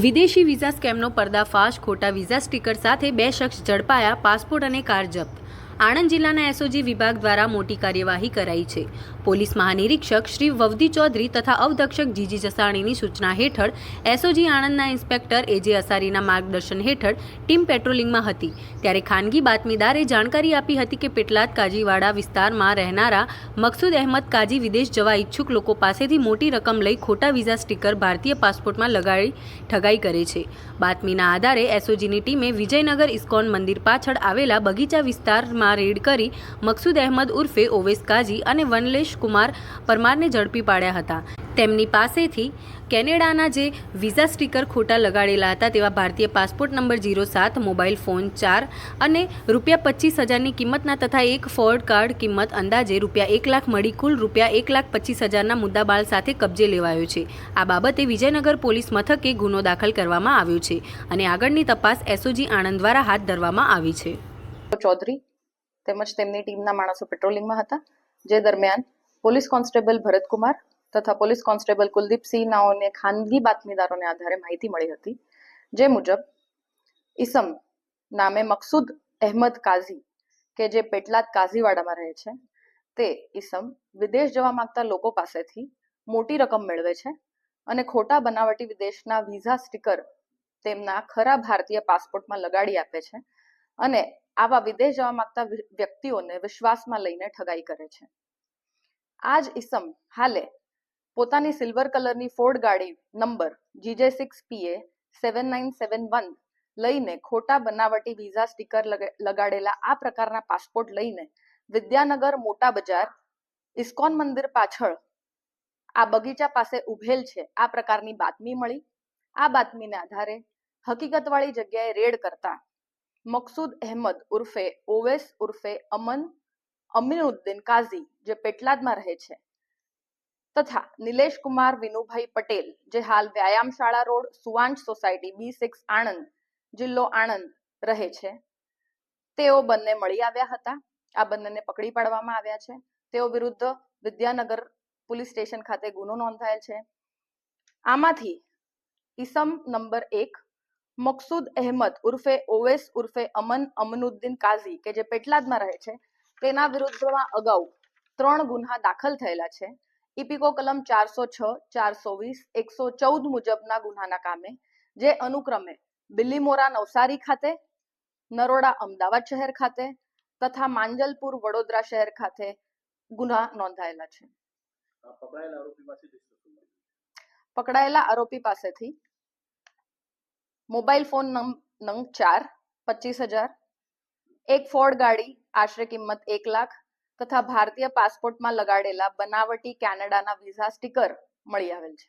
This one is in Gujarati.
વિદેશી વિઝા સ્કેમનો પર્દાફાશ, ખોટા વિઝા સ્ટીકર સાથે 2 શખ્સ ઝડપાયા, પાસપોર્ટ અને કાર જપ્ત. આણંદ જિલ્લાના એસઓજી વિભાગ દ્વારા મોટી કાર્યવાહી કરાઈ છે. પોલીસ મહાનિરીક્ષક શ્રી વવદી ચૌધરી તથા અવદક્ષક જીજી જસાણીની સૂચના હેઠળ એસઓજી આણંદના ઇન્સ્પેક્ટર એજે અસારીના માર્ગદર્શન હેઠળ ટીમ પેટ્રોલિંગમાં હતી. ત્યારે ખાનગી બાતમીદારે જાણકારી આપી હતી કે પેટલાદ કાજીવાડા વિસ્તારમાં રહેનારા મકસૂદ અહેમદ કાજી વિદેશ જવા ઈચ્છુક લોકો પાસેથી મોટી રકમ લઈ ખોટા વિઝા સ્ટીકર ભારતીય પાસપોર્ટમાં લગાડી ઠગાઈ કરે છે. બાતમીના આધારે એસઓજીની ટીમે વિજયનગર ઇસ્કોન મંદિર પાછળ આવેલા બગીચા વિસ્તારમાં રેડ કરી મકસૂદ અહેમદ ઉર્ફે ઓવેસ કાજી અને વનલેશ કુમાર પરમારને ઝડપી પાડ્યા હતા. તેમની પાસેથી કેનેડાના જે વિઝા સ્ટીકર ખોટા લગાડેલા હતા તેવા ભારતીય પાસપોર્ટ નંબર 07, મોબાઈલ ફોન 4 અને ₹25,000ની કિંમતના તથા એક ફોર્ડ કાર્ડ કિંમત અંદાજે ₹1 લાખ મળી કુલ ₹1,25,000ના મુદ્દામાલ સાથે કબજે લેવાયો છે. આ બાબતે વિજયનગર પોલીસ મથકે ગુનો દાખલ કરવામાં આવ્યો છે અને આગળની તપાસ એસઓજી આણંદ દ્વારા હાથ ધરવામાં આવી છે. ચૌધરી તેમજ તેમની ટીમના માણસો પેટ્રોલિંગમાં હતા, જે દરમિયાન પોલીસ કોન્સ્ટેબલ ભરતકુમાર તથા પોલીસ કોન્સ્ટેબલ કુલદીપસિંહ નાઓને ખાનગી બાતમીદારોને આધારે માહિતી મળી હતી, જે મુજબ ઈસમ નામે મકસૂદ અહેમદ કાઝી કે જે પેટલાદ કાઝીવાડામાં રહે છે, તે ઈસમ વિદેશ જવા માંગતા લોકો પાસેથી મોટી રકમ મેળવે છે અને ખોટા બનાવટી વિદેશના વિઝા સ્ટીકર તેમના ખરા ભારતીય પાસપોર્ટમાં લગાડી આપે છે અને આવા વિદેશ જવા માંગતા વ્યક્તિઓને વિશ્વાસમાં લઈને ઠગાઈ કરે છે. આ જ ઈસમ હાલે પોતાની સિલ્વર કલરની ફોર્ડ ગાડી નંબર GJ6PA 7971 લઈને ખોટા બનાવટી વિઝા સ્ટીકર લગાડેલા આ પ્રકારના પાસપોર્ટ લઈને વિદ્યાનગર મોટા બજાર ઇસ્કોન મંદિર પાછળ આ બગીચા પાસે ઉભેલ છે. આ પ્રકારની બાતમી મળી. આ બાતમીને આધારે હકીકતવાળી જગ્યાએ રેડ કરતા મકસૂદ અહેમદ ઉર્ફે ઓવેસ ઉર્ફે અમીનુદ્દીન કાઝી જે પેટલાદમાં રહે છે તથા નિલેશ કુમાર વિનુભાઈ પટેલ જે હાલ વ્યાયામ શાળા રોડ સુવાંશ સોસાયટી B6 આણંદ જિલ્લો આણંદ રહે છે, તેઓ બંને મળી આવ્યા હતા. આ બંનેને પકડી પાડવામાં આવ્યા છે. તેઓ વિરુદ્ધ વિદ્યાનગર પોલીસ સ્ટેશન ખાતે ગુનો નોંધાયેલ છે. આમાંથી ઈસમ નંબર 1 મકસૂદ અહેમદ ઉર્ફે ઓવેસ ઉર્ફે અમનુદ્દીન કાઝી કે જે પેટલાદમાં રહે છે, તેના વિરુદ્ધમાં અગાઉ 3 ગુન્હા દાખલ થયેલા છે. ઇપીકો કલમ 406, 420, 114 મુજબના ગુન્હાના કામે, જે અનુક્રમે બિલ્લીમોરા નવસારી ખાતે, નરોડા અમદાવાદ શહેર ખાતે તથા માંજલપુર વડોદરા શહેર ખાતે ગુન્હા નોંધાયેલા છે. પકડાયેલા આરોપી પાસેથી મોબાઈલ ફોન નંગ 4 25,000, એક ફોર્ડ ગાડી આશરે કિંમત 1 લાખ તથા ભારતીય પાસપોર્ટમાં લગાડેલા બનાવટી કેનેડાના વિઝા સ્ટીકર મળી આવેલ છે.